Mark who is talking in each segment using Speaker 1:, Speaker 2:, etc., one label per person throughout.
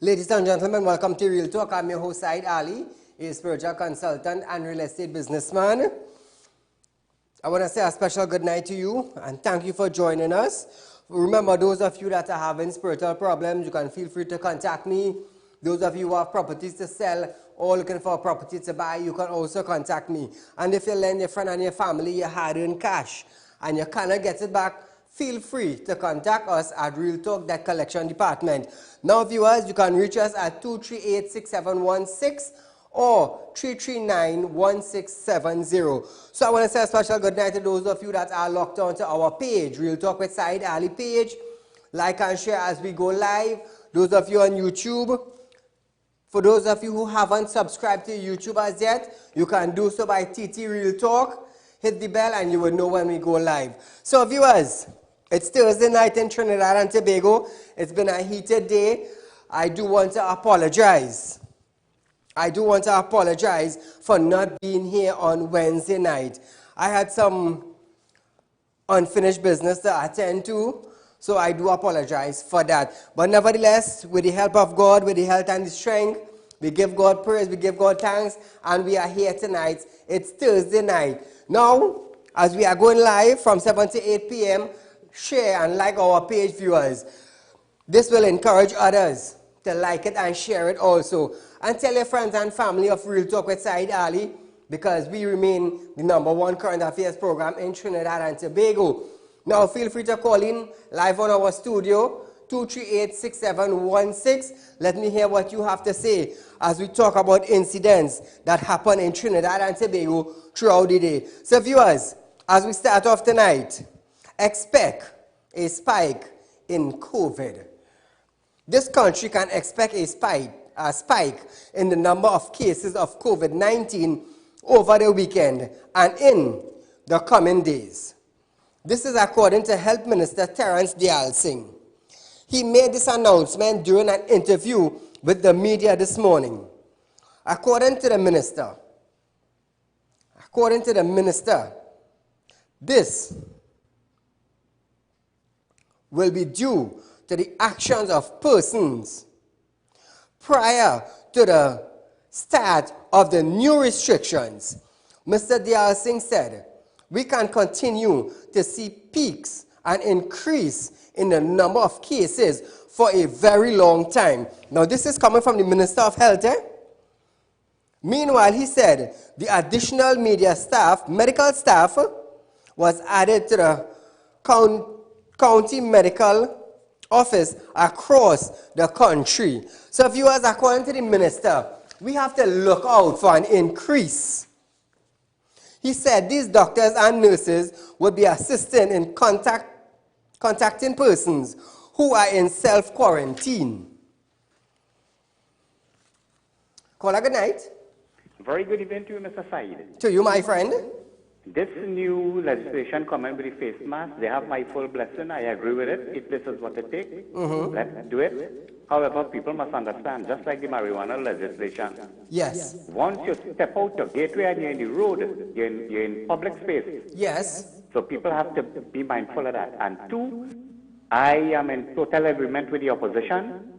Speaker 1: Ladies and gentlemen, welcome to Real Talk. I'm your host, Saieed Ali, a spiritual consultant and real estate businessman. I want to say a special good night to you and thank you for joining us. Remember, those of you that are having spiritual problems, you can feel free to contact me. Those of you who have properties to sell or looking for a property to buy, you can also contact me. And if you lend your friend and your family your hard-earned cash and you cannot get it back, feel free to contact us at Real Talk Debt Collection Department. Now, viewers, you can reach us at 238-6716 or 339-1670. So I want to say a special good night to those of you that are locked on to our page, Real Talk with Saieed Ali page. Like and share as we go live. Those of you on YouTube, for those of you who haven't subscribed to YouTube as yet, you can do so by TT Real Talk. Hit the bell and you will know when we go live. So viewers, it's Thursday night in Trinidad and Tobago. It's been a heated day. I do want to apologize. For not being here on Wednesday night. I had some unfinished business to attend to, so I do apologize for that. But nevertheless, with the help of God, with the health and the strength, we give God praise, we give God thanks, and we are here tonight. It's Thursday night. Now, as we are going live from 7 to 8 p.m., share and like our page, viewers. This will encourage others to like it and share it also. And tell your friends and family of Real Talk with Saieed Ali, because we remain the #1 current affairs program in Trinidad and Tobago. Now, feel free to call in live on our studio, 238-6716. Let me hear what you have to say as we talk about incidents that happen in Trinidad and Tobago throughout the day. So, viewers, as we start off tonight, expect a spike in COVID. This country can expect a spike in the number of cases of COVID-19 over the weekend and in the coming days. This is according to Health Minister Terence Singh. He made this announcement during an interview with the media this morning. According to the minister, this will be due to the actions of persons prior to the start of the new restrictions. Mr. Singh said, we can continue to see peaks and increase in the number of cases for a very long time. Now, this is coming from the Minister of Health. Meanwhile, he said the additional medical staff was added to the county medical office across the country. So, viewers, according to the minister, we have to look out for an increase. He said these doctors and nurses would be assisting in contacting persons who are in self-quarantine. Caller, good night.
Speaker 2: Very good evening to you, Mr. Saeed.
Speaker 1: To you, my friend.
Speaker 2: This new legislation coming with the face mask, they have my full blessing. I agree with it. If this is what it takes, let's do it. However, people must understand, just like the marijuana legislation.
Speaker 1: Yes.
Speaker 2: Once you step out the gateway and you're in the road, you're in public space.
Speaker 1: Yes.
Speaker 2: So people have to be mindful of that. And two, I am in total agreement with the opposition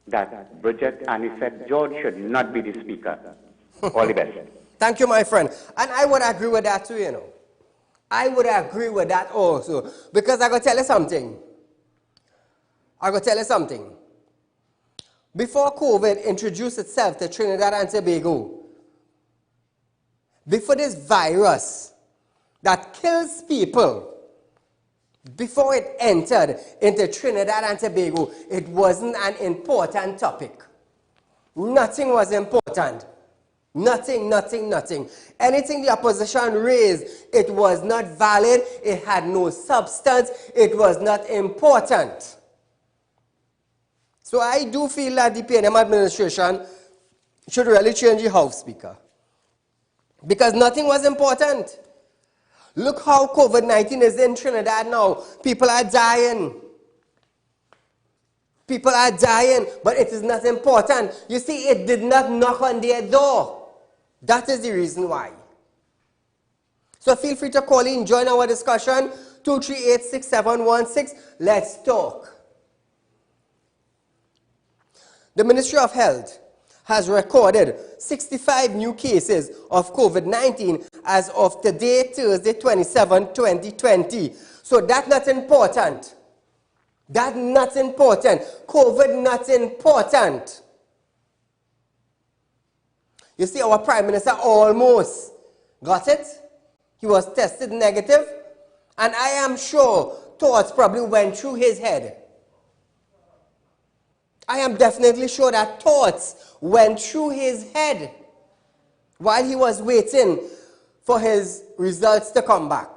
Speaker 2: that Bridget Anisette George should not be the speaker. All the best.
Speaker 1: Thank you, my friend. And I would agree with that too, you know. I would agree with that also. Because I got to tell you something. Before COVID introduced itself to Trinidad and Tobago, before this virus that kills people, before it entered into Trinidad and Tobago, it wasn't an important topic. Nothing was important. Nothing. Anything the opposition raised, it was not valid, it had no substance, it was not important. So I do feel that the PNM administration should really change the House Speaker. Because nothing was important. Look how COVID-19 is in Trinidad now. People are dying. But it is not important. You see, it did not knock on their door. That is the reason why. So feel free to call in, join our discussion, 238-6716. Let's talk. the Ministry of Health has recorded 65 new cases of COVID-19 as of today, Thursday, 27, 2020. So that's not important. That's not important. COVID not important. You see, our Prime Minister almost got it. He was tested negative. And I am sure thoughts probably went through his head. I am definitely sure that thoughts went through his head while he was waiting for his results to come back.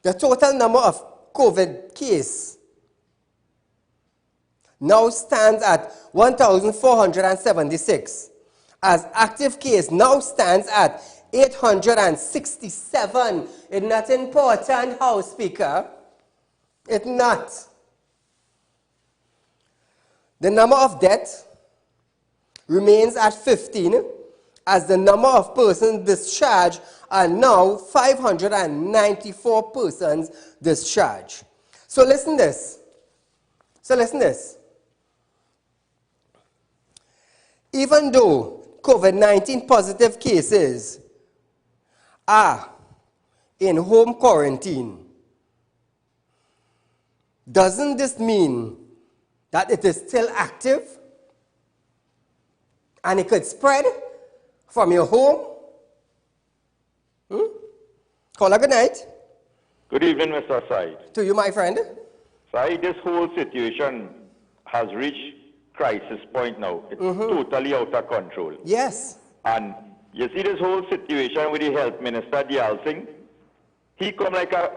Speaker 1: The total number of COVID cases now stands at 1,476. As active case now stands at 867. It's not important, House Speaker. It's not. The number of deaths remains at 15, as the number of persons discharged are now 594 persons discharged. So listen this. Even though COVID-19 positive cases are in home quarantine, doesn't this mean that it is still active and it could spread from your home? Caller, good night.
Speaker 3: Good evening, Mr. Said.
Speaker 1: To you, my friend.
Speaker 3: Said, this whole situation has reached crisis point now. It's totally out of control.
Speaker 1: Yes.
Speaker 3: And you see this whole situation with the health minister, Singh, he come like a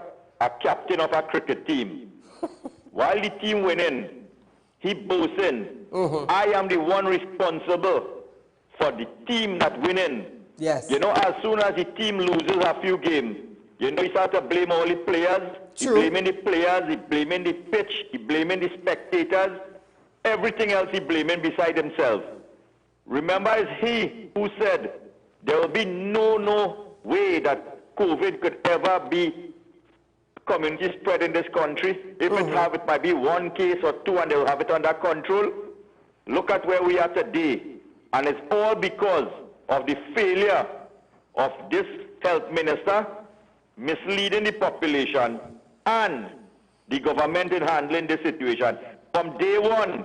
Speaker 3: captain of a cricket team. While the team winning, he boasting, I am the one responsible for the team that winning.
Speaker 1: Yes.
Speaker 3: You know, as soon as the team loses a few games, you know, he start to blame all the players.
Speaker 1: True.
Speaker 3: He blaming the players, he blaming the pitch, he blaming the spectators. Everything else he blaming beside himself. Remember, it's he who said there will be no way that COVID could ever be community spread in this country. If it have, it might be one case or two and they'll have it under control. Look at where we are today. And it's all because of the failure of this health minister misleading the population and the government in handling this situation. From day one,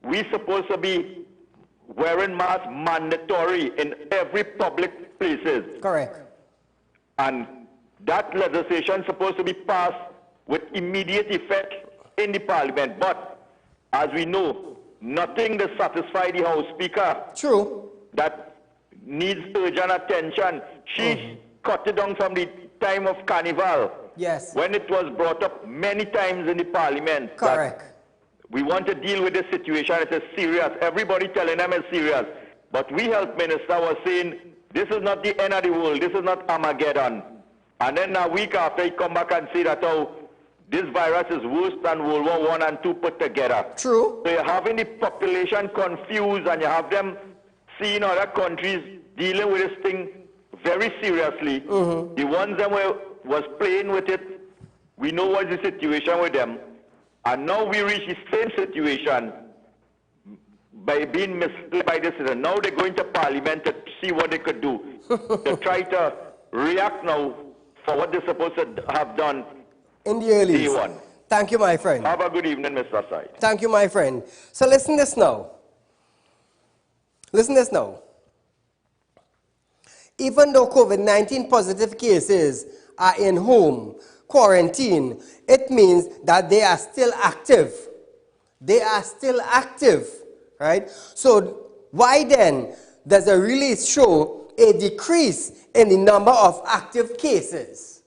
Speaker 3: we're supposed to be wearing masks mandatory in every public places.
Speaker 1: Correct.
Speaker 3: And that legislation is supposed to be passed with immediate effect in the parliament. But as we know, nothing to satisfy the House Speaker.
Speaker 1: True.
Speaker 3: That needs urgent attention. She cut it down from the time of Carnival.
Speaker 1: Yes.
Speaker 3: When it was brought up many times in the parliament.
Speaker 1: Correct.
Speaker 3: We want to deal with this situation. It is serious. Everybody telling them it's serious. But we health minister was saying, this is not the end of the world. This is not Armageddon. And then a week after, he come back and say that, oh, this virus is worse than World War I and II put together.
Speaker 1: True.
Speaker 3: So you're having the population confused and you have them seeing other countries dealing with this thing very seriously. The ones that was playing with it, we know what's the situation with them. And now we reach the same situation by being misled by this. Now they're going to Parliament to see what they could do. To try to react now for what they're supposed to have done
Speaker 1: in the early
Speaker 3: day one.
Speaker 1: Thank you, my friend.
Speaker 3: Have a good evening, Mr. Said.
Speaker 1: Thank you, my friend. So listen this now. Listen this now. Even though COVID-19 positive cases are in home quarantine, it means that they are still active. They are still active, right? So why then does the release show a decrease in the number of active cases?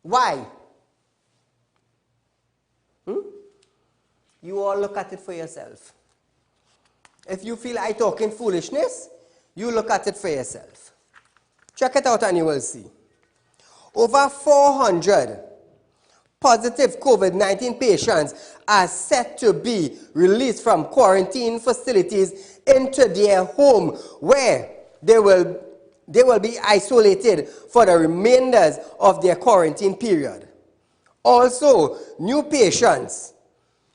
Speaker 1: Why? You all look at it for yourself. If you feel I'm talking foolishness, you look at it for yourself. Check it out and you will see. Over 400 positive COVID-19 patients are set to be released from quarantine facilities into their home, where they will be isolated for the remainders of their quarantine period. Also, new patients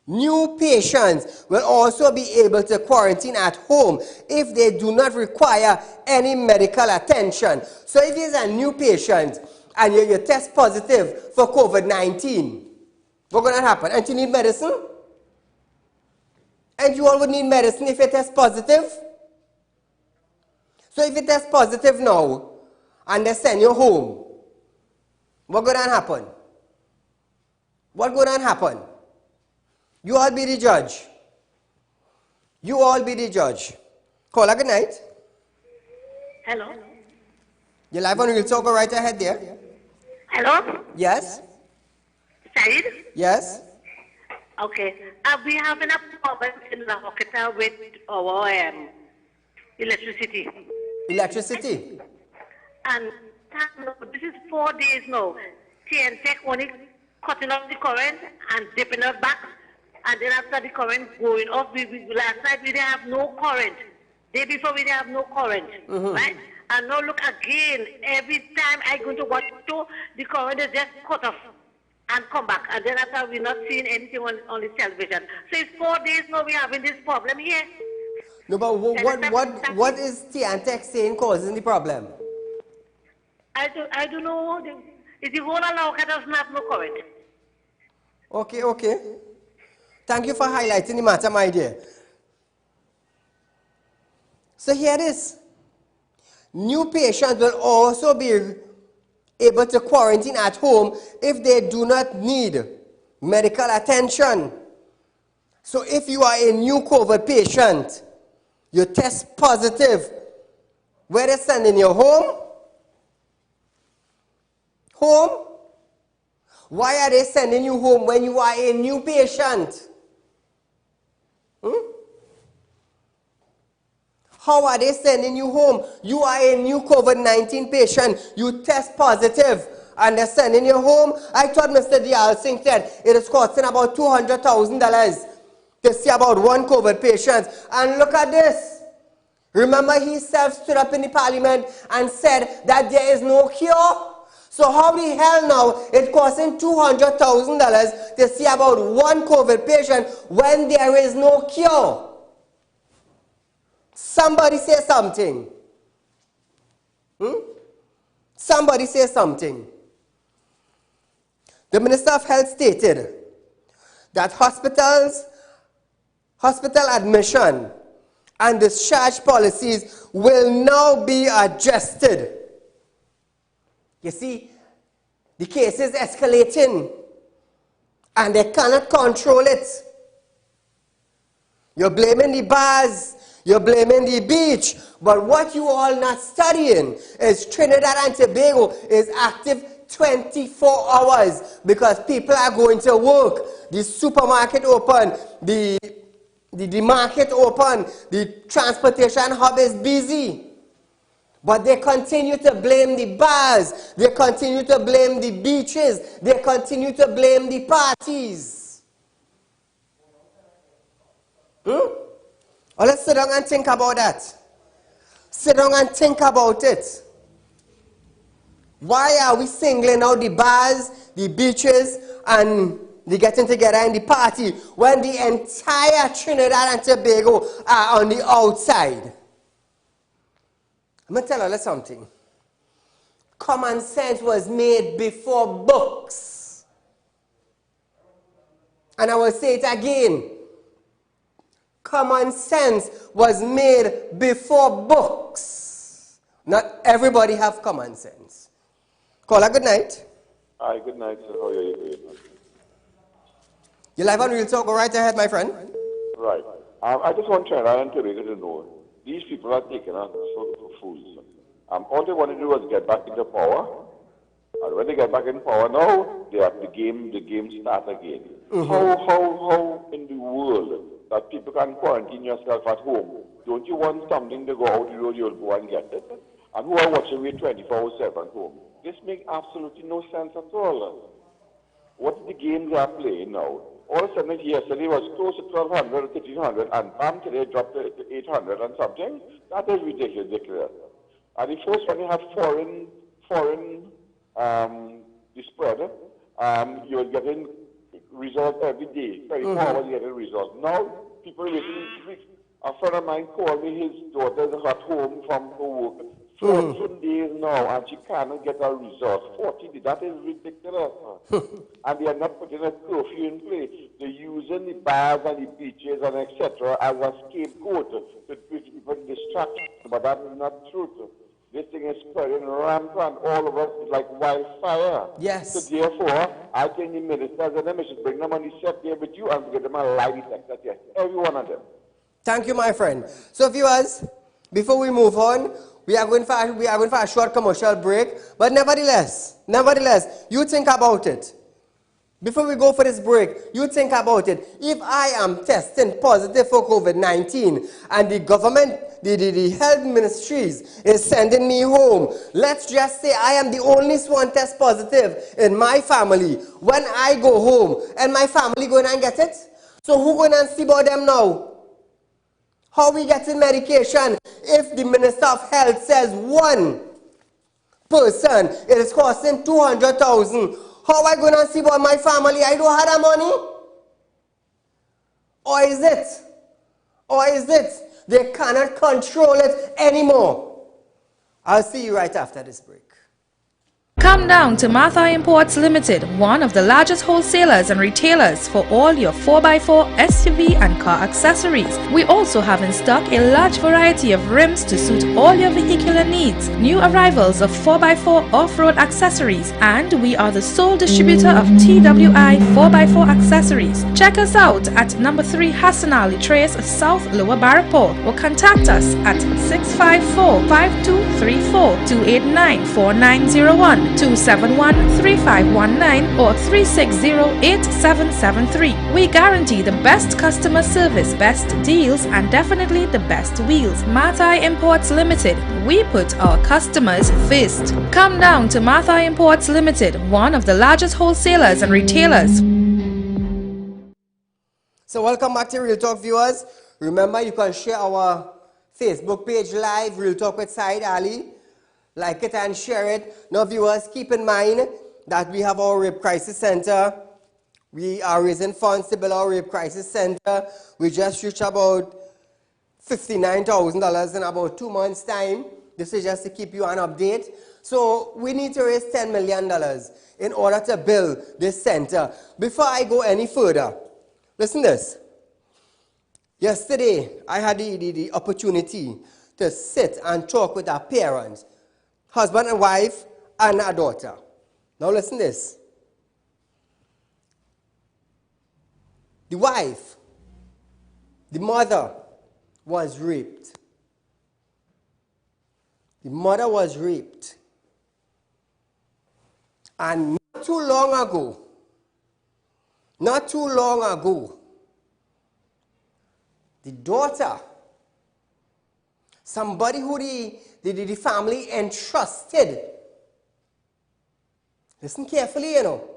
Speaker 1: will also be able to quarantine at home if they do not require any medical attention. So if there's a new patient and you test positive for COVID-19, what's going to happen? And you need medicine? And you all would need medicine if you test positive? So if you test positive now and they send you home, what's going to happen? What's going to happen? You all be the judge. You all be the judge. Caller, good night.
Speaker 4: Hello.
Speaker 1: You're live on Real Talk, go right ahead there.
Speaker 4: Hello.
Speaker 1: Yes?
Speaker 4: Saeed?
Speaker 1: Yes?
Speaker 4: Okay. We having a problem in the hospital with our electricity.
Speaker 1: Electricity?
Speaker 4: And this is 4 days now. TNTech only cutting off the current and dipping us back. And then after the current going off, last night we didn't have no current. Day before we didn't have no current. Right? And now look again, every time I go to watch show, the current is just cut off and come back. And then after we're not seeing anything on the television. So it's 4 days now we're having this problem here.
Speaker 1: No, but what is TNTech saying causing the problem?
Speaker 4: I don't know. It's the whole allow doesn't have no current.
Speaker 1: Okay. Thank you for highlighting the matter, my dear. So here it is. New patients will also be able to quarantine at home if they do not need medical attention. So if you are a new COVID patient, you test positive, where they sending you home? Home? Why are they sending you home when you are a new patient? How are they sending you home? You are a new COVID-19 patient. You test positive and they're sending you home. I thought Mr. Dial Singh said it is costing about $200,000 to see about one COVID patient. And look at this. Remember, he self stood up in the parliament and said that there is no cure. So how the hell now it's costing $200,000 to see about one COVID patient when there is no cure? Somebody say something. Somebody say something. The Minister of Health stated that hospital admission and discharge policies will now be adjusted. You see, the case is escalating and they cannot control it. You're blaming the bars, you're blaming the beach, but what you all not studying is Trinidad and Tobago is active 24 hours because people are going to work. The supermarket open, the market open, the transportation hub is busy. But they continue to blame the bars, they continue to blame the beaches, they continue to blame the parties. Well, let's sit down and think about that. Sit down and think about it. Why are we singling out the bars, the beaches, and the getting together and the party when the entire Trinidad and Tobago are on the outside? I'm going to tell you something. Common sense was made before books. And I will say it again. Common sense was made before books. Not everybody have common sense. Caller, good night.
Speaker 3: Hi, good night, sir. How are you doing?
Speaker 1: You're live on Real Talk. Go right ahead, my friend.
Speaker 3: Right. I just want Trinidad and Tobago to know, these people are taking us for fools. All they want to do is get back into power. And when they get back in power now, they have the game start again. How in the world that people can quarantine yourself at home? Don't you want something to go out the road, you'll go and get it? And who are watching you 24/7 home? This makes absolutely no sense at all. What is the game they are playing now? All of a sudden, yesterday was close to 1,200, 1,300, and bam, today dropped to 800 and something. That is ridiculous. And the first one, you have foreign the spread,
Speaker 5: you're getting results every day. 24 hours you get a result. Now, people waiting. A friend of mine called me, his daughter got home from her work. 14 days now, and she cannot get a result. 40 days, that is ridiculous. And they are not putting a curfew in place. They're using the bars and the beaches and etc. as a scapegoat to people distract. But that is not true. This thing is spreading rampant all over like wildfire.
Speaker 1: Yes.
Speaker 5: So therefore, I think the ministers and them should bring them on the set there with you and get them a lie detector test. Every one of them.
Speaker 1: Thank you, my friend. So, viewers, before we move on, we are going for a short commercial break. But nevertheless, you think about it. Before we go for this break, you think about it. If I am testing positive for COVID-19 and the government, the health ministries is sending me home, let's just say I am the only one test positive in my family. When I go home, and my family going and get it? So who going and see about them now? How we getting medication if the Minister of Health says one person it is costing 200,000? How am I going to see about my family? I don't have that money. Or is it they cannot control it anymore? I'll see you right after this break.
Speaker 6: Come down to Martha Imports Limited, one of the largest wholesalers and retailers for all your 4x4, SUV and car accessories. We also have in stock a large variety of rims to suit all your vehicular needs, new arrivals of 4x4 off-road accessories, and we are the sole distributor of TWI 4x4 accessories. Check us out at number 3 Hassan Ali Trace, South Lower Barrapore, or contact us at 654-5234, 289-4901, 271-3519 or 360-8773. We guarantee the best customer service, best deals and definitely the best wheels. Martha Imports Limited. We put our customers first. Come down to Martha Imports Limited, one of the largest wholesalers and retailers.
Speaker 1: So welcome back to Real Talk, viewers. Remember, you can share our Facebook page live, Real Talk with Saieed Ali. Like it and share it. Now, viewers, keep in mind that we have our Rape Crisis Center. We are raising funds to build our Rape Crisis Center. We just reached about $59,000 in about 2 months' time. This is just to keep you an update. So we need to raise $10 million in order to build this center. Before I go any further, listen to this. Yesterday, I had the opportunity to sit and talk with our parents, husband and wife, and a daughter. Now listen to this. The wife, the mother, was raped. The mother was raped. And not too long ago, the daughter, somebody who the family entrusted. Listen carefully, you know.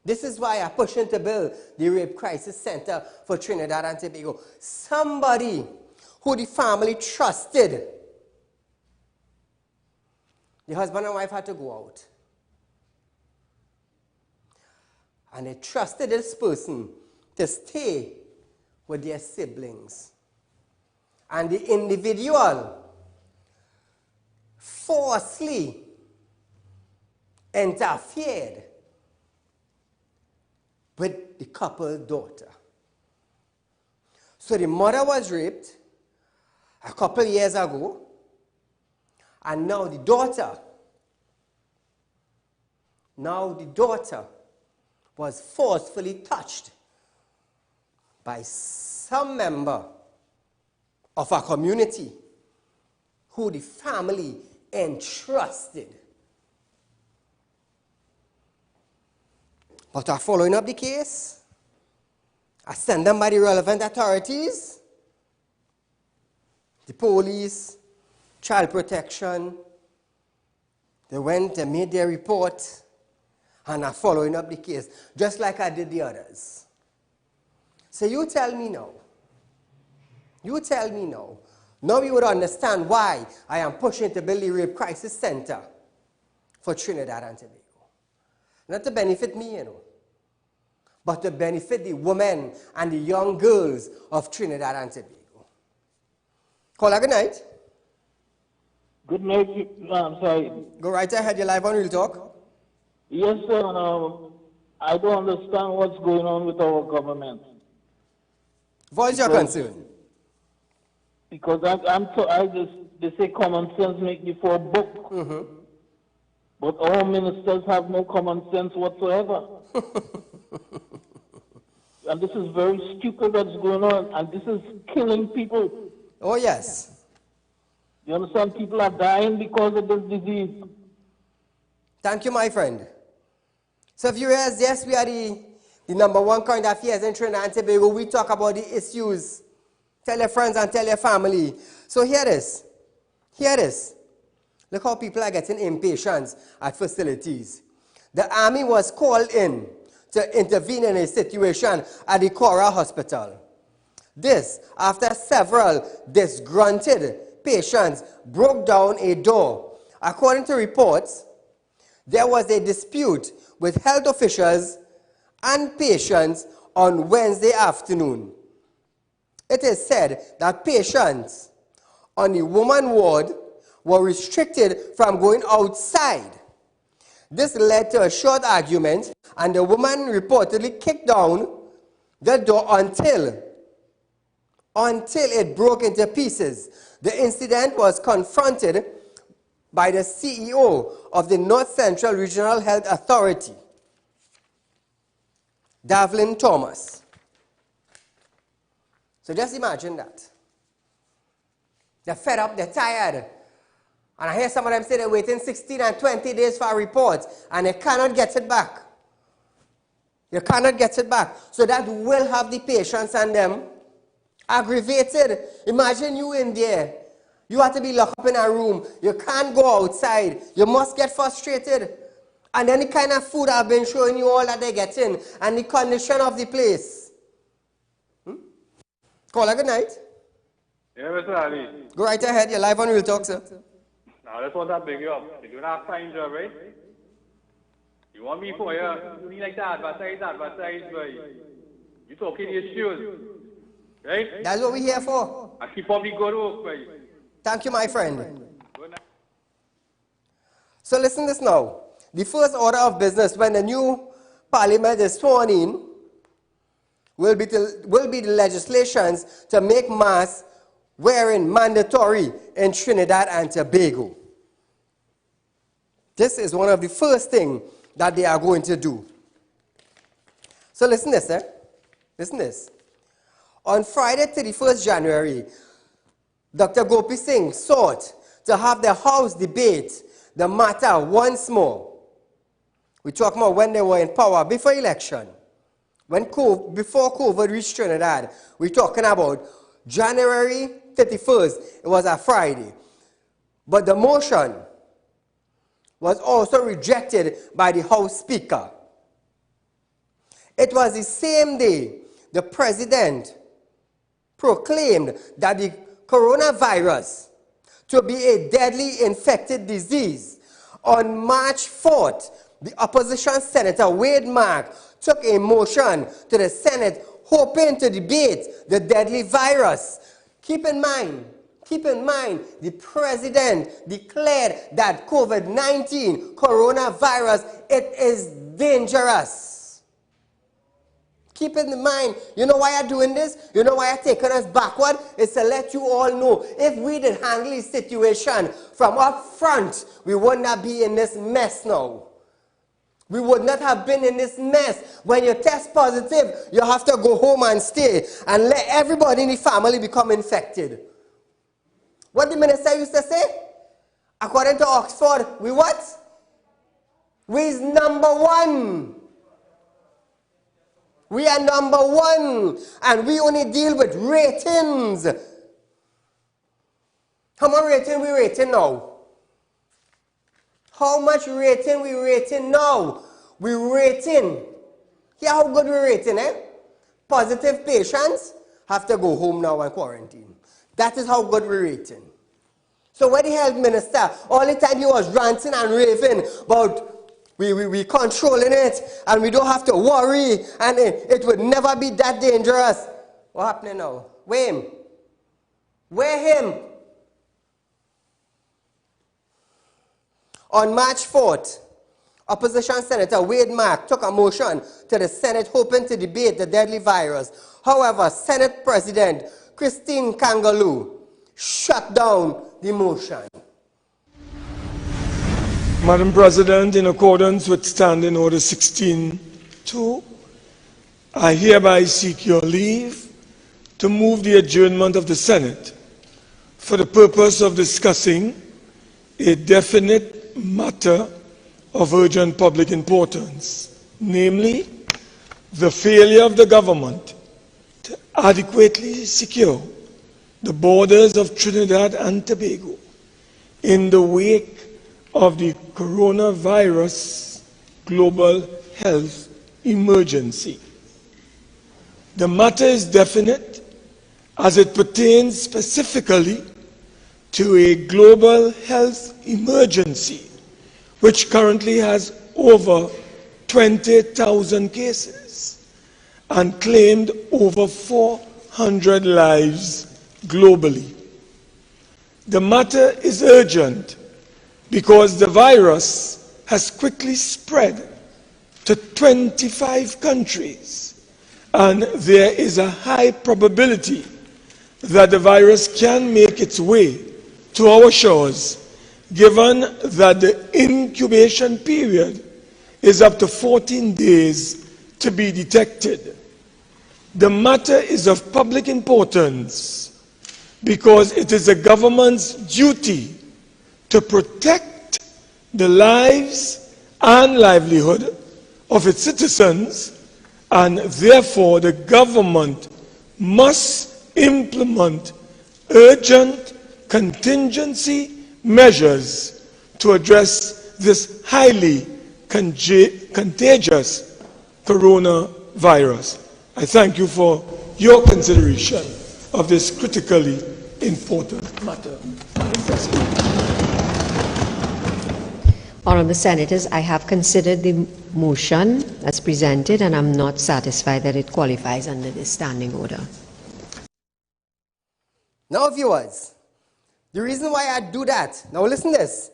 Speaker 1: This is why I'm pushing to build the Rape Crisis Center for Trinidad and Tobago. Somebody who the family trusted. The husband and wife had to go out. And they trusted this person to stay with their siblings. And the individual forcefully interfered with the couple's daughter. So the mother was raped a couple years ago, and now the daughter was forcefully touched by some member of a community who the family entrusted. But are following up the case. I send them by the relevant authorities, the police, child protection. They went and made their report and are following up the case, just like I did the others. So you tell me now. Now you would understand why I am pushing to build the Rape Crisis Center for Trinidad and Tobago. Not to benefit me, you know, but to benefit the women and the young girls of Trinidad and Tobago. Caller, good night.
Speaker 7: Good night, I'm sorry.
Speaker 1: Go right ahead, you're live on Real Talk.
Speaker 7: Yes, sir. I don't understand what's going on with our government.
Speaker 1: Voice your concern.
Speaker 7: Because they say common sense make before book. But our ministers have no common sense whatsoever. And this is very stupid what's going on, and this is killing people.
Speaker 1: Oh, yes.
Speaker 7: You understand? People are dying because of this disease.
Speaker 1: Thank you, my friend. So if you realize, yes, we are the number one current affairs in Trinidad and Tobago. We talk about the issues. Tell your friends and tell your family. So here it is. Here it is. Look how people are getting impatient at facilities. The army was called in to intervene in a situation at the Cora Hospital. This after several disgruntled patients broke down a door. According to reports, there was a dispute with health officials and patients on Wednesday afternoon. It is said that patients on the woman ward were restricted from going outside. This led to a short argument, and the woman reportedly kicked down the door until it broke into pieces. The incident was confronted by the CEO of the North Central Regional Health Authority, Davlin Thomas. So just imagine that. They're fed up, they're tired. And I hear some of them say they're waiting 16 and 20 days for a report, and they cannot get it back. You cannot get it back. So that will have the patients and them aggravated. Imagine you in there. You have to be locked up in a room. You can't go outside. You must get frustrated. And then the kind of food I've been showing you all that they're getting, and the condition of the place. Caller, good night.
Speaker 8: Yeah, Mr. Ali.
Speaker 1: Go right ahead. You're live on Real Talk, sir.
Speaker 8: Now, that's what I bring you up. You don't have time, job, right? You want me for you? You need like that, advertise, right? You talking issues, right?
Speaker 1: That's what we're here for.
Speaker 8: I keep on the good work, right?
Speaker 1: Thank you, my friend.
Speaker 8: Good night.
Speaker 1: So listen this now. The first order of business when the new parliament is sworn in will be the legislations to make mask wearing mandatory in Trinidad and Tobago. This is one of the first things that they are going to do. So listen this, eh? Listen this. On Friday, 31st January, Dr. Gopi Singh sought to have the House debate the matter once more. We talk about when they were in power before election. Before COVID reached Trinidad, we're talking about January 31st. It was a Friday. But the motion was also rejected by the House Speaker. It was the same day the President proclaimed that the coronavirus to be a deadly infected disease. On March 4th, the opposition Senator Wade Mark took a motion to the Senate hoping to debate the deadly virus. Keep in mind, the President declared that COVID-19, coronavirus, it is dangerous. Keep it in mind. You know why I'm doing this? You know why I'm taking us backward? It's to let you all know, if we did handle the situation from up front, we would not be in this mess now. We would not have been in this mess. When you test positive, you have to go home and stay and let everybody in the family become infected. What the minister used to say? According to Oxford, we what? We is number one. We are number one, and we only deal with ratings. How much rating we rating now? How much rating we rating now? We rating. Hear how good we rating, eh? Positive patients have to go home now and quarantine. That is how good we rating. So when the health minister, all the time he was ranting and raving about We controlling it, and we don't have to worry, and it would never be that dangerous. What happening now? Where him? Where him? On March 4th, Opposition Senator Wade Mark took a motion to the Senate hoping to debate the deadly virus. However, Senate President Christine Kangaloo shut down the motion.
Speaker 9: Madam President, in accordance with Standing Order 16.2, I hereby seek your leave to move the adjournment of the Senate for the purpose of discussing a definite matter of urgent public importance, namely the failure of the government to adequately secure the borders of Trinidad and Tobago in the wake of the coronavirus global health emergency. The matter is definite as it pertains specifically to a global health emergency which currently has over 20,000 cases and claimed over 400 lives globally. The matter is urgent because the virus has quickly spread to 25 countries, and there is a high probability that the virus can make its way to our shores, given that the incubation period is up to 14 days to be detected. The matter is of public importance because it is the government's duty to protect the lives and livelihood of its citizens, and therefore the government must implement urgent contingency measures to address this highly contagious coronavirus. I thank you for your consideration of this critically important matter.
Speaker 10: Honourable Senators, I have considered the motion as presented and I'm not satisfied that it qualifies under this standing order.
Speaker 1: Now, viewers, the reason why I do that, now listen to this.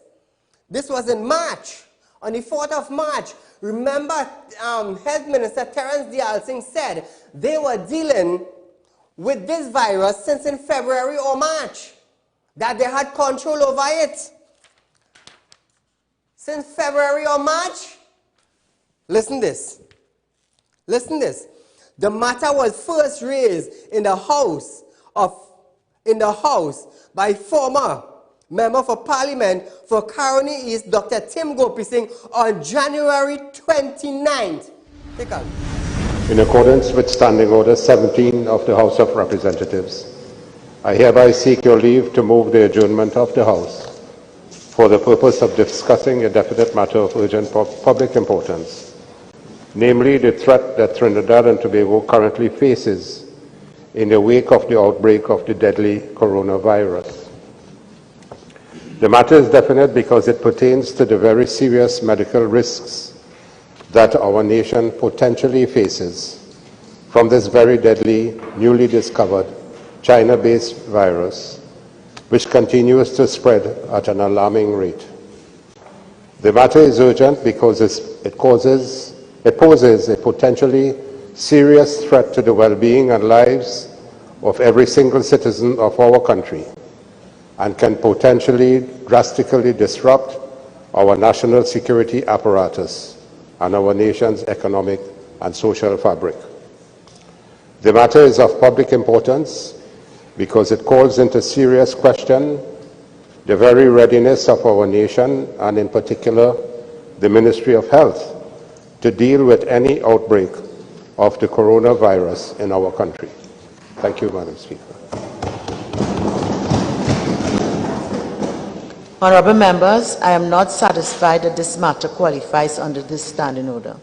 Speaker 1: This was in March, on the 4th of March. Remember, Health Minister Terence Dialsing said they were dealing with this virus since in February or March, that they had control over it. Since February or March. Listen this. Listen this. The matter was first raised in the House by former Member for Parliament for Caroni East, Dr. Tim Gopi Singh, on January 29th. Take a look.
Speaker 11: In accordance with Standing Order 17 of the House of Representatives, I hereby seek your leave to move the adjournment of the House for the purpose of discussing a definite matter of urgent public importance, namely the threat that Trinidad and Tobago currently faces in the wake of the outbreak of the deadly coronavirus. The matter is definite because it pertains to the very serious medical risks that our nation potentially faces from this very deadly, newly discovered China-based virus, which continues to spread at an alarming rate. The matter is urgent because it poses a potentially serious threat to the well-being and lives of every single citizen of our country, and can potentially drastically disrupt our national security apparatus and our nation's economic and social fabric. The matter is of public importance because it calls into serious question the very readiness of our nation, and in particular the Ministry of Health, to deal with any outbreak of the coronavirus in our country. Thank you, Madam Speaker.
Speaker 12: Honourable members, I am not satisfied that this matter qualifies under this standing order.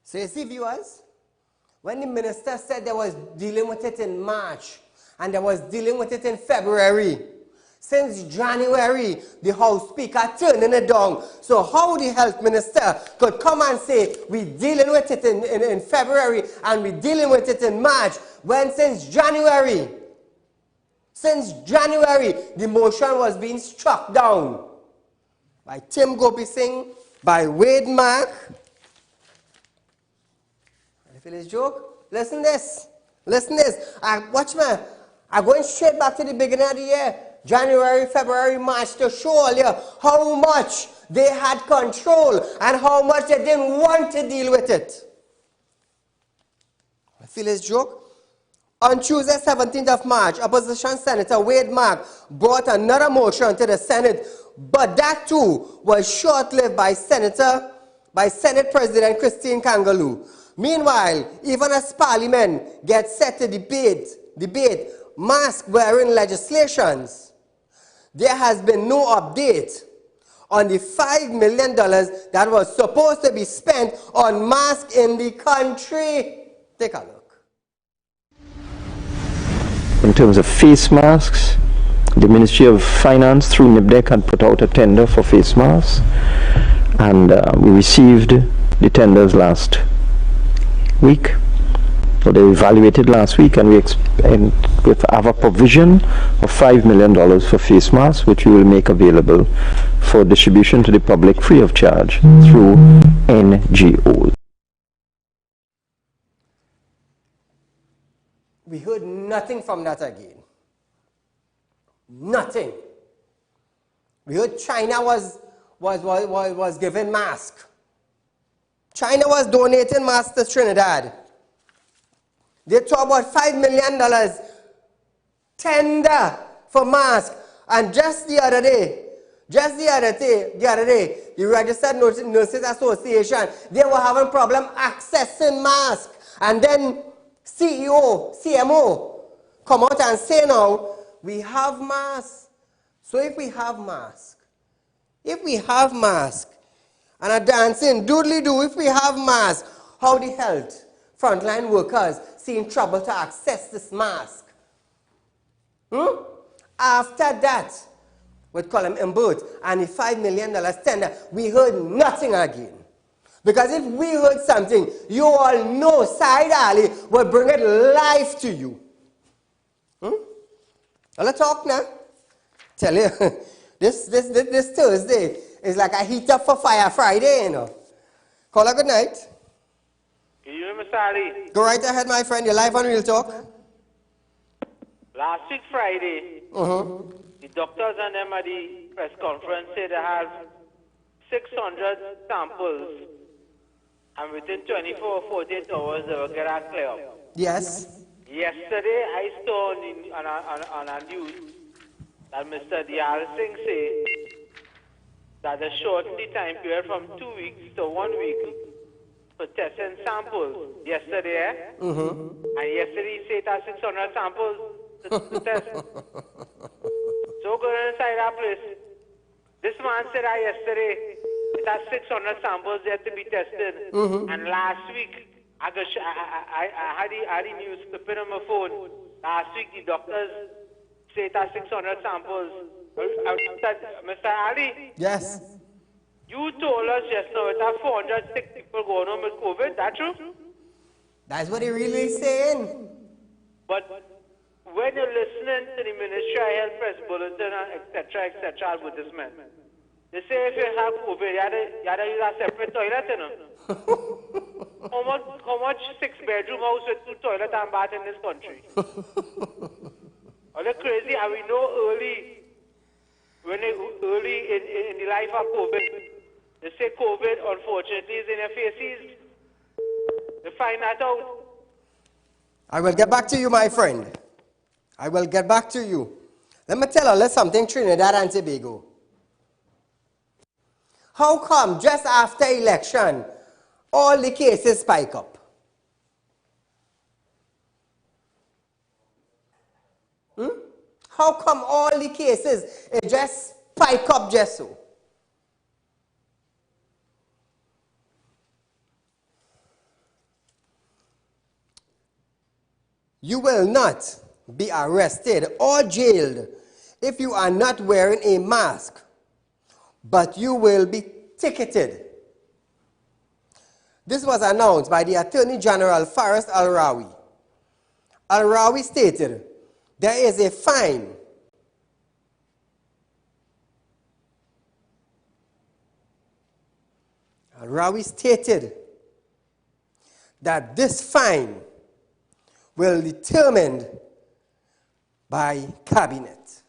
Speaker 1: So you see, viewers, when the minister said they was dealing with it in March and they was dealing with it in February, Since January, the House Speaker turning it down. So how the Health Minister could come and say, we're dealing with it in February and we're dealing with it in March, when since January, the motion was being struck down by Tim Gopi Singh, by Wade Mark. You feel this joke? Listen this. Watch me. I'm going straight back to the beginning of the year. January, February, March, to show all you how much they had control and how much they didn't want to deal with it. I feel this joke? On Tuesday, 17th of March, Opposition Senator Wade Mark brought another motion to the Senate, but that too was short-lived by Senate President Christine Kangaloo. Meanwhile, even as Parliament gets set to debate mask-wearing legislations, there has been no update on the $5 million that was supposed to be spent on masks in the country. Take a look.
Speaker 13: In terms of face masks, the Ministry of Finance through NIBDEC had put out a tender for face masks, and we received the tenders last week. So they evaluated last week, and we have a provision of $5 million for face masks, which we will make available for distribution to the public free of charge through NGOs.
Speaker 1: We heard nothing from that again. Nothing. We heard China was giving masks. China was donating masks to Trinidad. They talk about $5 million tender for masks. And just the other day, the Registered Nurses Association, they were having problem accessing masks. And then CMO come out and say now, we have masks. So if we have masks, and a dancing doodly-doo, if we have masks, how the health frontline workers see in trouble to access this mask? After that, with Colin Imbert and the $5 million tender, we heard nothing again. Because if we heard something, you all know Saieed Ali will bring it live to you. Let's talk now. Tell you, this Thursday is like a heat up for Fire Friday, you know. Call her good night.
Speaker 14: You know, Mr. Ali.
Speaker 1: Go right ahead, my friend. You're live on Real Talk.
Speaker 14: Last week Friday, the doctors and them at the press conference said they have 600 samples, and within 24 or 48 hours they will get that clear.
Speaker 1: Yes.
Speaker 14: Yesterday I saw on a news that Mr. Diyal Singh said that they shortened the time period from 2 weeks to 1 week for testing samples yesterday. And yesterday he said that 600 samples to test. So go inside our place. This man said that yesterday it has 600 samples yet to be tested. And last week I had the news clipping on my phone. Last week the doctors say it has 600 samples. Mr. Ali?
Speaker 1: Yes.
Speaker 14: You told us just now it has 406 people going on with COVID. That true?
Speaker 1: That's what he really saying.
Speaker 14: But when you're listening to the Ministry of Health press bulletin and etc. advertisement, they say if you have COVID, you have to use a separate toilet, you know. How much 6-bedroom house with 2 toilets and bath in this country? Are they crazy? And we know early in the life of COVID, they say COVID, unfortunately, is in your faces. They find that out.
Speaker 1: I will get back to you, my friend. I will get back to you. Let me tell you something, Trinidad and Tobago. How come just after election, all the cases spike up? How come all the cases just spike up just so? You will not be arrested or jailed if you are not wearing a mask, but you will be ticketed. This was announced by the Attorney General Faris Al-Rawi. Al-Rawi stated, there is a fine Al-Rawi stated that this fine will be determined by cabinet.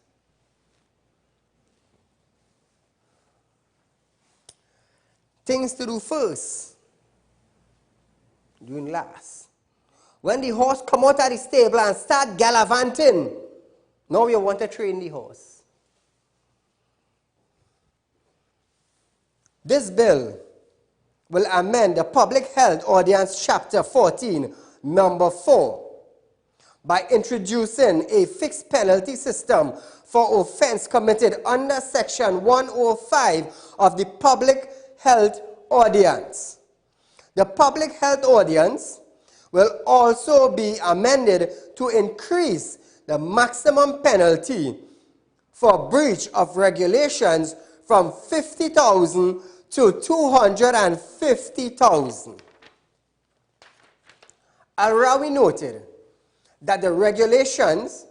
Speaker 1: Things to do first, doing last. When the horse come out of the stable and start gallivanting, now you want to train the horse. This bill will amend the Public Health Ordinance Chapter 14, Number 4, by introducing a fixed penalty system for offense committed under Section 105 of the Public Health Ordinance. The Public Health Ordinance will also be amended to increase the maximum penalty for breach of regulations from 50,000 to 250,000. Al-Rawi noted that the regulations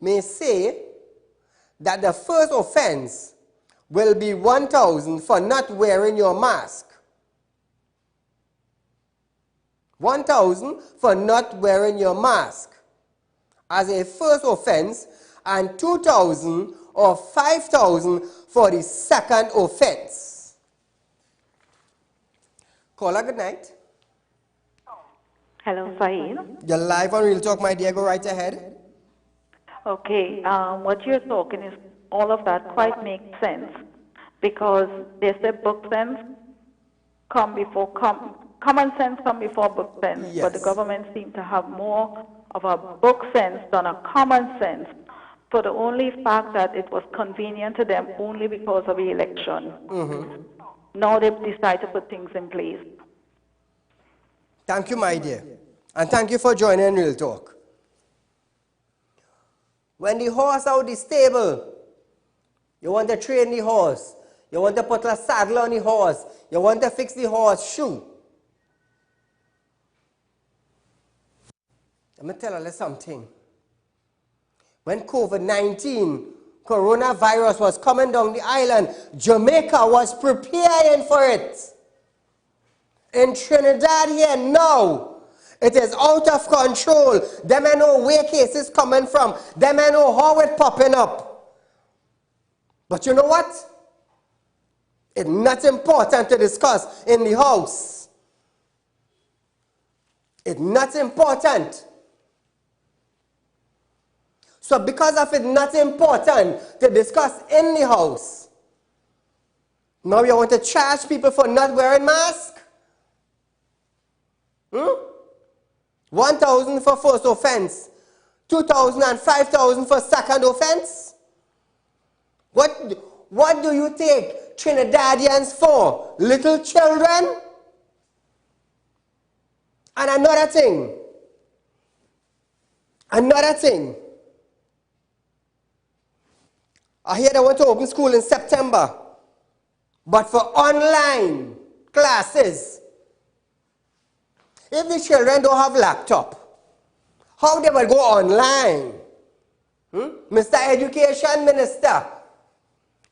Speaker 1: may say that the first offense will be 1,000 for not wearing your mask. 1,000 for not wearing your mask as a first offense, and 2,000 or 5,000 for the second offense. Caller, good night.
Speaker 15: Hello, Saeed.
Speaker 1: You're live on Real Talk, my dear. Go right ahead.
Speaker 15: Okay, what you're talking is all of that quite makes sense, because they say book sense come before common sense come before book sense,
Speaker 1: yes.
Speaker 15: But the government seems to have more of a book sense than a common sense, for the only fact that it was convenient to them only because of the election. Now they've decided to put things in place.
Speaker 1: Thank you, my dear. And thank you for joining Real Talk. When the horse out the stable, you want to train the horse. You want to put a saddle on the horse. You want to fix the horse shoe. Let me tell you something. When COVID-19, coronavirus was coming down the island, Jamaica was preparing for it. In Trinidad here now, it is out of control. They may know where cases coming from. They may know how it's popping up. But you know what? It's not important to discuss in the house. It's not important. So because of it not important to discuss in the house, now you want to charge people for not wearing masks? 1,000 for first offense, 2,000 and 5,000 for second offense? What do you take Trinidadians for? Little children? And another thing. I hear they want to open school in September, but for online classes. If the children don't have laptop, how they will go online? Mr. Education Minister,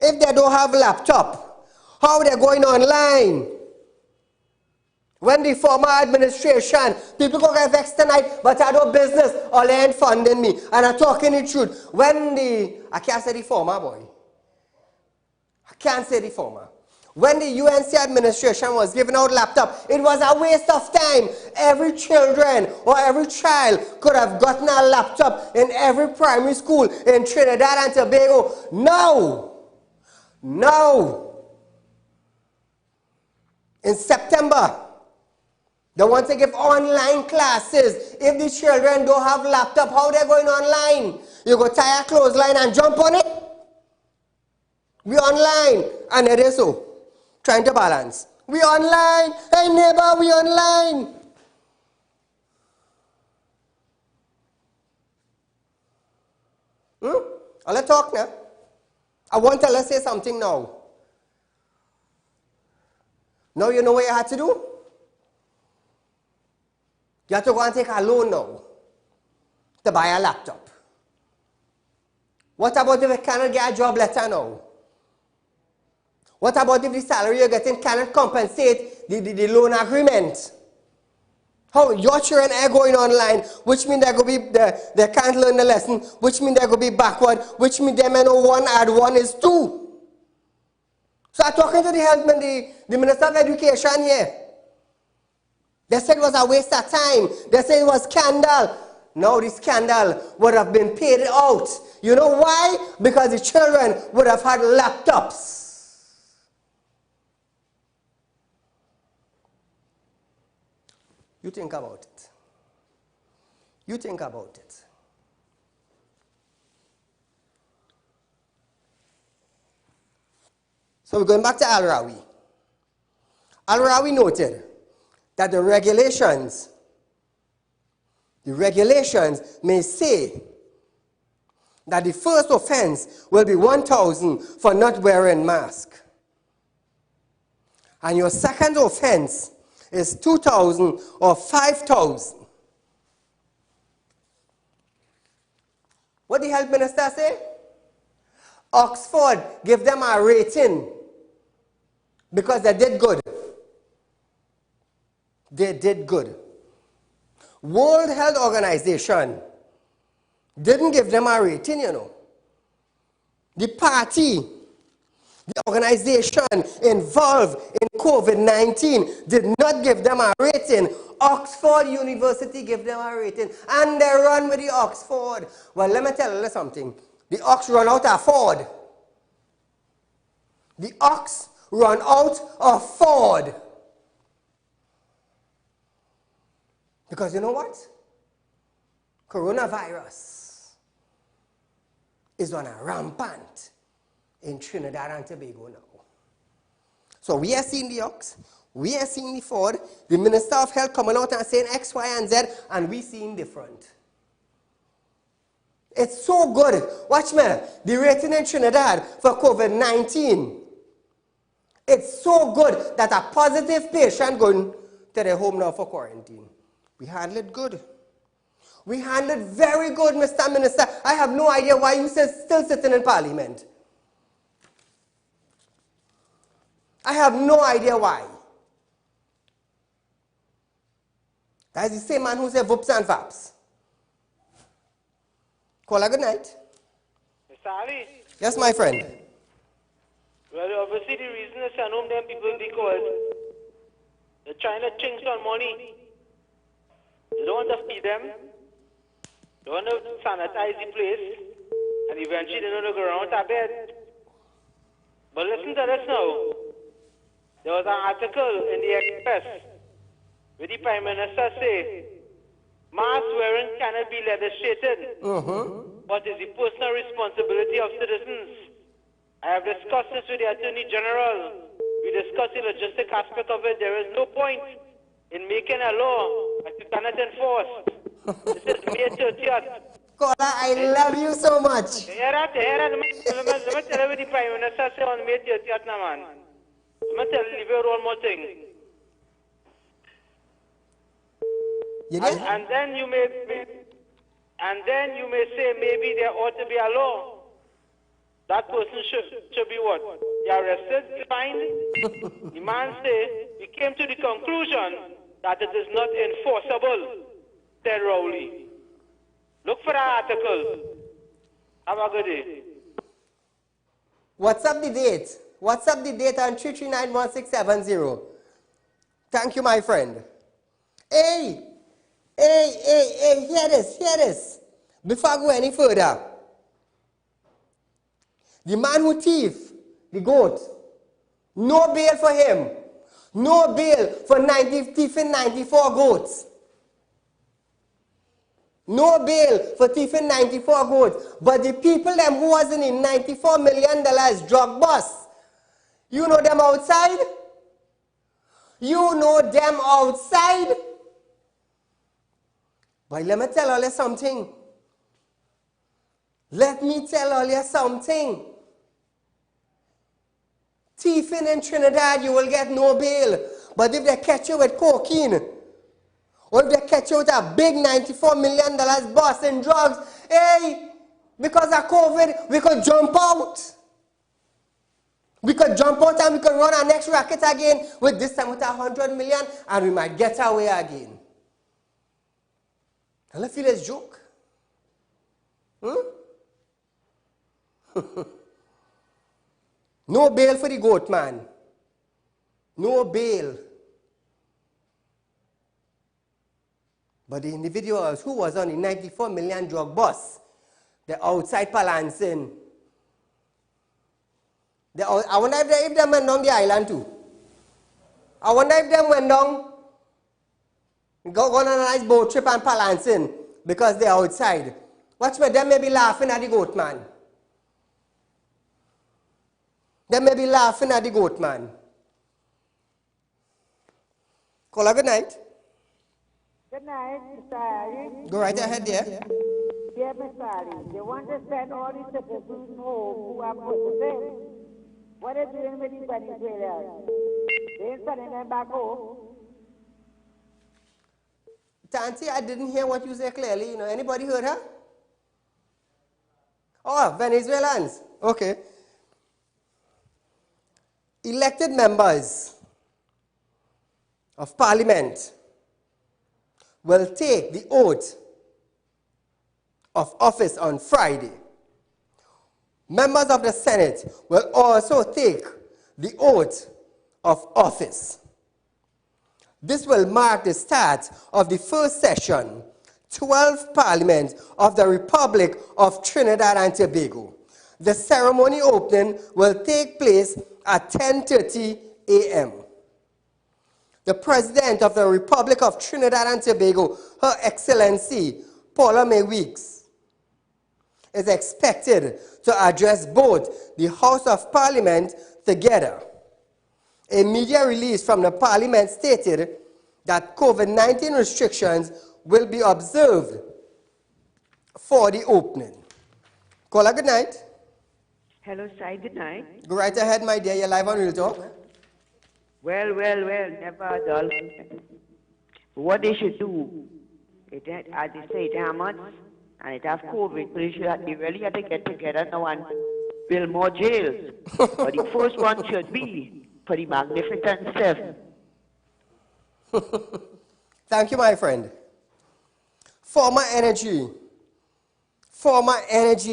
Speaker 1: if they don't have laptop, how they going online? When the former administration, people go get vexed tonight, but I do business, all they ain't funding me. And I'm talking the truth. I can't say the former, boy. I can't say the former. When the UNC administration was giving out laptop, it was a waste of time. Every children or every child could have gotten a laptop in every primary school in Trinidad and Tobago. No. In September, they want to give online classes. If the children don't have laptop, how they going online? You go tie a clothesline and jump on it? We online. And it is so. Trying to balance. We online. Hey neighbor, we online. Let's talk now. I want to say something now. Now you know what you had to do? You have to go and take a loan now to buy a laptop. What about if you cannot get a job letter now? What about if the salary you're getting cannot compensate the loan agreement? How your children are going online, which means they're going to be they can't learn the lesson, which means they're going to be backward, which means they may know 1 add 1 is 2. So I'm talking to the Minister of Education here. They said it was a waste of time. They said it was scandal. No, the scandal would have been paid out. You know why? Because the children would have had laptops. You think about it. You think about it. So we're going back to Al-Rawi. Al-Rawi noted that the regulations may say that the first offense will be 1,000 for not wearing mask. And your second offense is 2,000 or 5,000. What the health minister say? Oxford give them a rating because they did good. They did good. World Health Organization didn't give them a rating, you know. The party, the organization involved in COVID-19 did not give them a rating. Oxford University gave them a rating. And they run with the Oxford. Well, let me tell you something. The Ox run out of Ford. The Ox run out of Ford. Because you know what? Coronavirus is on a rampant in Trinidad and Tobago now. So we are seeing the Ox, we are seeing the Ford, the Minister of Health coming out and saying X, Y, and Z, and we seeing different. It's so good. Watch me. The rating in Trinidad for COVID-19. It's so good that a positive patient going to their home now for quarantine. We handled it good. We handled it very good, Mr. Minister. I have no idea why you still sitting in Parliament. I have no idea why. That's the same man who said whoops and vaps. Call her good night.
Speaker 14: Mr. Ali?
Speaker 1: Yes, my friend.
Speaker 14: Well, obviously the reason they send home them people because they're trying to chinks on money. They don't want to feed them. They want to sanitize the place. And eventually they don't go around a bed. But listen to this now. There was an article in the Express where the Prime Minister said, mask wearing cannot be legislated, but is the personal responsibility of citizens. I have discussed this with the Attorney General. We discussed the logistic aspect of it. There is no point in making a law that you cannot enforce. This is May 30th.
Speaker 1: Kola, I love you so much.
Speaker 14: Let me tell you what the Prime Minister said on May 30th, man. Let me tell you one more thing. And then you may say maybe there ought to be a law. That person should be what? He arrested, fined. The man said he came to the conclusion that it is not enforceable, said Rowley. Look for that article. Have a good day.
Speaker 1: What's up the date? What's up the date on 3391670? Thank you, my friend. Hey, hear this. Before I go any further, the man who thief the goat, no bail for him. No bail for thieving 94 goats. No bail for thieving 94 goats. But the people them who was in the $94 million drug bust, you know them outside? You know them outside? But let me tell you something. Let me tell all you something. Thieving in Trinidad, you will get no bail. But if they catch you with cocaine, or if they catch you with a big $94 million bust in drugs, hey, because of COVID, we could jump out. We could jump out and we could run our next racket again, with this time with 100 million, and we might get away again. And I feel it's a joke. No bail for the goat man. No bail. But the individuals who was on the 94 million drug bus, they're outside Palancing. I wonder if they went down the island too. I wonder if they went down, go on a nice boat trip and Palancing because they're outside. Watch me, they may be laughing at the goat man. They may be laughing at the goat man. Caller, good night.
Speaker 16: Good night, Mr. Ali.
Speaker 1: Go right ahead there.
Speaker 16: Yeah, Mr. Ali. They want to send all these citizens home who are positive. What are they doing with these Venezuelans? They ain't sending them back home.
Speaker 1: Tanti, I didn't hear what you said clearly. You know, anybody heard her? Oh, Venezuelans. Okay. Elected members of Parliament will take the oath of office on Friday. Members of the Senate will also take the oath of office. This will mark the start of the first session, 12th Parliament of the Republic of Trinidad and Tobago. The ceremony opening will take place at 10:30 a.m. The President of the Republic of Trinidad and Tobago, Her Excellency Paula May Weeks, is expected to address both the House of Parliament together. A media release from the Parliament stated that COVID-19 restrictions will be observed for the opening. Caller, good night.
Speaker 17: Hello, Sai, good night.
Speaker 1: Go right ahead, my dear. You're live on Real Talk.
Speaker 17: Well, never dull. What they should do, as they say, it hammers, and it has COVID, they really have to get together now and build more jails. But the first one should be for the Magnificent Seven.
Speaker 1: Thank you, my friend. Former Energy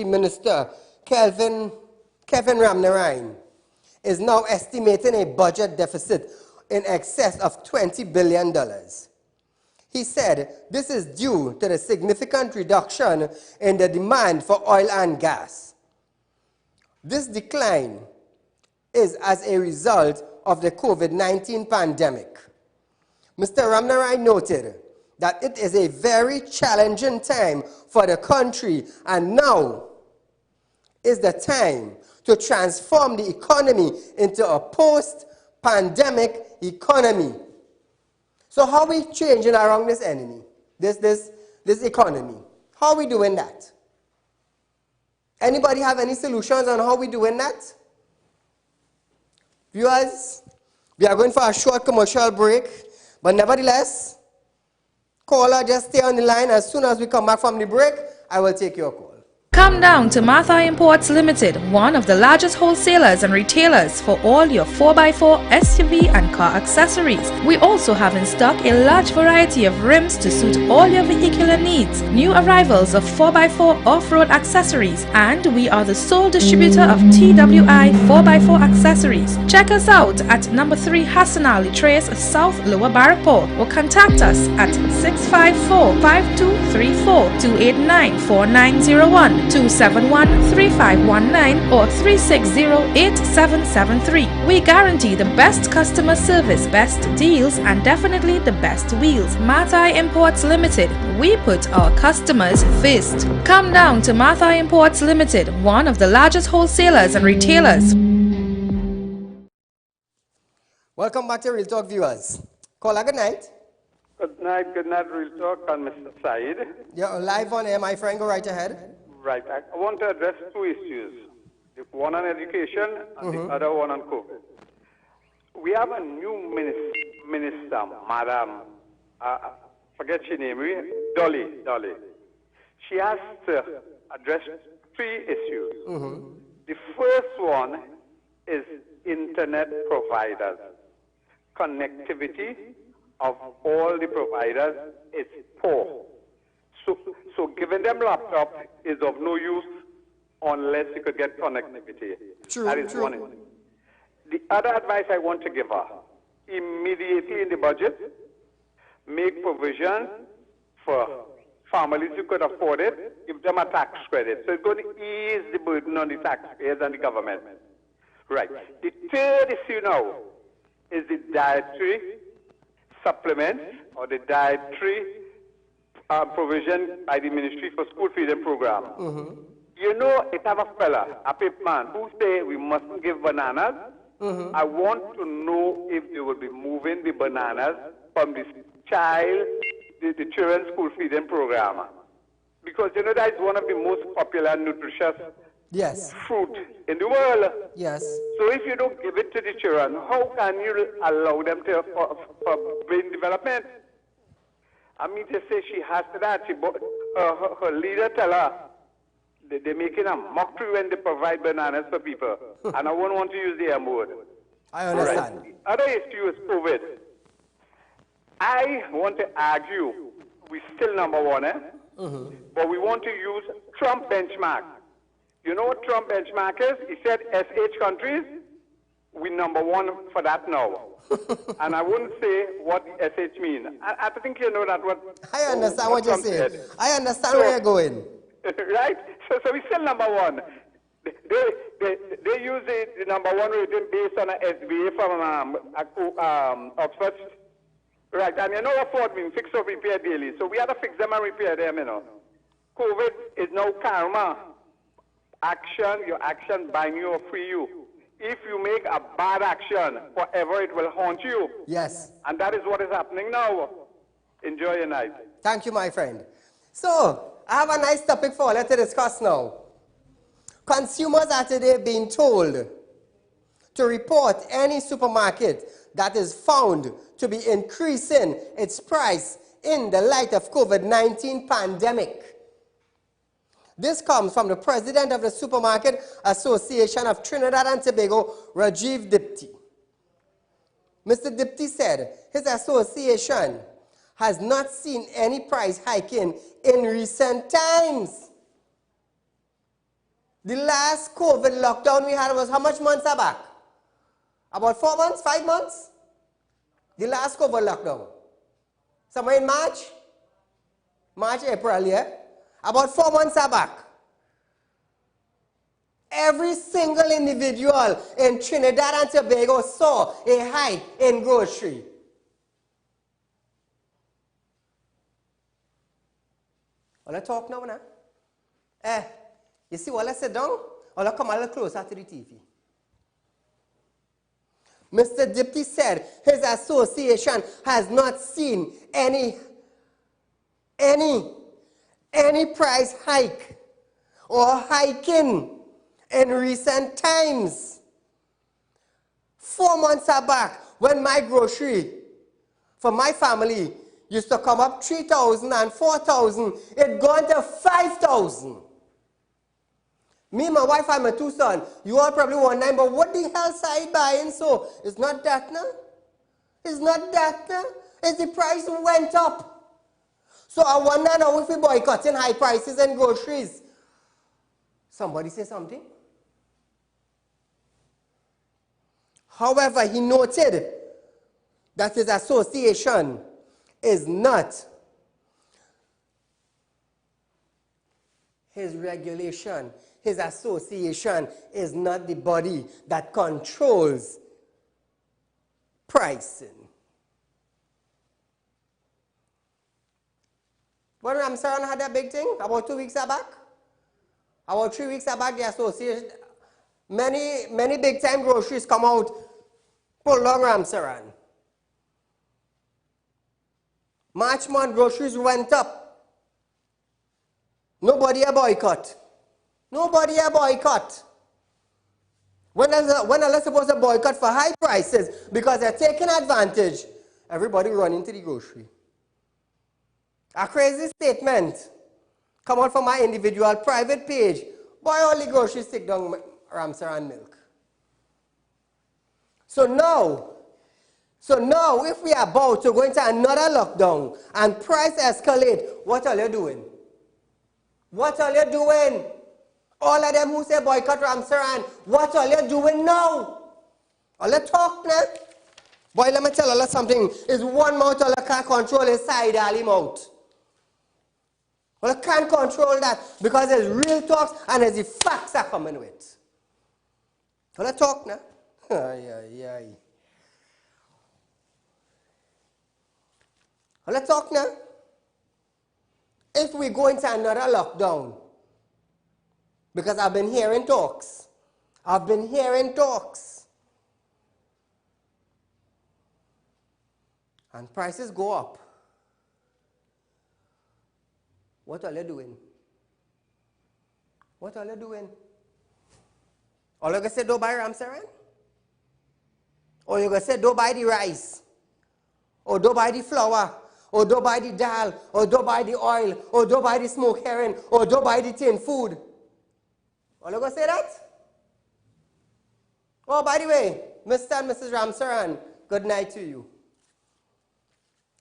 Speaker 1: Minister Kevin Ramnarine is now estimating a budget deficit in excess of $20 billion. He said this is due to the significant reduction in the demand for oil and gas. This decline is as a result of the COVID-19 pandemic. Mr. Ramnarine noted that it is a very challenging time for the country, and now is the time to transform the economy into a post-pandemic economy. So how are we changing around this enemy, this economy? How are we doing that? Anybody have any solutions on how we doing that? Viewers, we are going for a short commercial break, but nevertheless, caller, just stay on the line. As soon as we come back from the break, I will take your call.
Speaker 6: Come down to Martha Imports Limited, one of the largest wholesalers and retailers for all your 4x4, SUV and car accessories. We also have in stock a large variety of rims to suit all your vehicular needs, new arrivals of 4x4 off-road accessories, and we are the sole distributor of TWI 4x4 accessories. Check us out at number 3 Hassan Ali Trace, South Lower Barrackport, or contact us at 654-5234, 289-4901, 271-3519 or 360-8773. We guarantee the best customer service, best deals, and definitely the best wheels. Martha Imports Limited. We put our customers first. Come down to Martha Imports Limited, one of the largest wholesalers and retailers.
Speaker 1: Welcome back to Real Talk, viewers. Caller, good night.
Speaker 18: Good night, Real Talk, and Mr. Saeed.
Speaker 1: You're live on air, my friend. Go right ahead.
Speaker 18: Right. I want to address two issues. One on education and the other one on COVID. We have a new minister, Madam, forget her name, Dolly. She has to address three issues. The first one is internet providers. Connectivity of all the providers is poor. So giving them laptop is of no use unless you could get connectivity. That is one issue. The other advice I want to give her, immediately in the budget, make provision for families who could afford it, give them a tax credit. So it's going to ease the burden on the taxpayers and the government. Right. The third issue now is the dietary supplements or the dietary provision by the Ministry for School Feeding Program. You know, it have a fella, a pip man, who say we mustn't give bananas. I want to know if they will be moving the bananas from the children's school feeding program. Because, you know, that is one of the most popular nutritious fruit in the world.
Speaker 1: Yes.
Speaker 18: So if you don't give it to the children, how can you allow them to for brain development? I mean to say she has to that. Her leader tell her they're making a mockery when they provide bananas for people. And I won't want to use the M word.
Speaker 1: I understand.
Speaker 18: Right. The other issue is COVID. I want to argue we're still number one, but we want to use Trump benchmark. You know what Trump benchmark is? He said SH countries, we're number one for that now. And I wouldn't say what SH means. I think you know that what
Speaker 1: I understand what you're saying. I understand where you're going.
Speaker 18: Right? So we're still number one. They use the number one rating based on an SBA from Oxford. Right, and you know what Ford means, fix or repair daily. So we have to fix them and repair them, you know. COVID is now karma. Action, your action bind you or free you. If you make a bad action, forever it will haunt you.
Speaker 1: Yes.
Speaker 18: And that is what is happening now. Enjoy your night.
Speaker 1: Thank you, my friend. So, I have a nice topic for us to discuss now. Consumers are today being told to report any supermarket that is found to be increasing its price in the light of COVID-19 pandemic. This comes from the president of the Supermarket Association of Trinidad and Tobago, Rajiv Dipti. Mr. Dipti said his association has not seen any price hiking in recent times. The last COVID lockdown we had was how much months back? About 4 months, 5 months? The last COVID lockdown. Somewhere in March, April, yeah? About 4 months back. Every single individual in Trinidad and Tobago saw a hike in grocery. Let's talk now. You see, while I sit down, I'll come a little closer to the TV. Mr. Dipti said his association has not seen any price hike or hiking in recent times. 4 months back, when my grocery for my family used to come up 3,000 and 4,000, it gone to 5,000. Me, my wife, and my 2 sons, you all probably wondering, but what the hell Saieed buying so? It's not that now. It's not that now. It's the price went up. So I wonder now if we boycotting high prices and groceries. Somebody say something? However, he noted that his association is not his regulation. His association is not the body that controls pricing. But Ramsaran had a big thing about 2 weeks back. About 3 weeks back, the association, many big time groceries come out, pull down Ramsaran. March month groceries went up. Nobody a boycott. Nobody a boycott. When are they supposed to boycott for high prices because they're taking advantage? Everybody running to the grocery. A crazy statement. Come out from my individual private page. Buy all the groceries, stick down Ramsaran milk. So now, if we are about to go into another lockdown and price escalate, what are you doing? What are you doing? All of them who say boycott Ramsaran, what are you doing now? All you talk now? Boy, let me tell you something. It's one mouth all you can't control is Saieed Ali mouth. Well, you can't control that because there's real talks and there's the facts are coming with. Well, you talk now? Well, you talk now? If we go into another lockdown, because I've been hearing talks. I've been hearing talks. And prices go up. What are you doing? What are you doing? All you going to say, don't buy Ramsaran? Or you going to say, don't buy the rice? Or don't buy the flour? Or don't buy the dal? Or don't buy the oil? Or don't buy the smoked herring? Or don't buy the tin food? All you going to say that? Oh, by the way, Mr. and Mrs. Ramsaran, good night to you.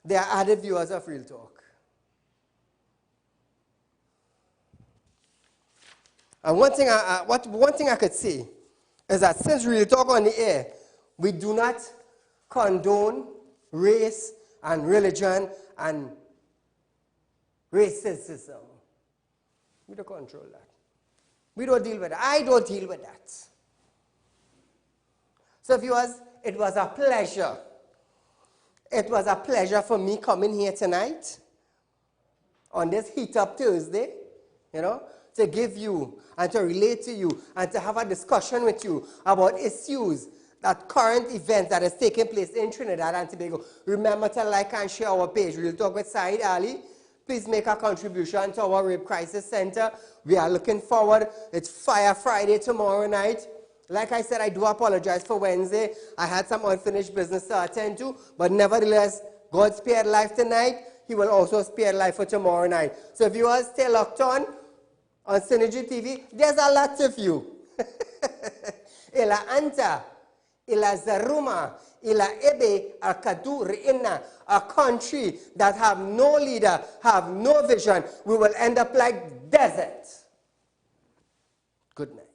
Speaker 1: They are added viewers of Real Talk. And one thing I could say is that since Real Talk on the air, we do not condone race and religion and racism. We don't control that. We don't deal with that. I don't deal with that. So viewers, it was a pleasure. It was a pleasure for me coming here tonight on this Heat Up Thursday, to give you and to relate to you and to have a discussion with you about issues, that current events that is taking place in Trinidad and Tobago. Remember to like and share our page. Real Talk with Saieed Ali. Please make a contribution to our Rape Crisis Center. We are looking forward. It's Fire Friday tomorrow night. Like I said, I do apologize for Wednesday. I had some unfinished business to attend to, but nevertheless, God spared life tonight. He will also spare life for tomorrow night. So viewers, stay locked on Synergy TV. There's a lot of you. Ila Anta, Ila Zaruma, Ila Ebe, Al-Kadu, Re'ina, a country that have no leader, have no vision. We will end up like desert. Good night.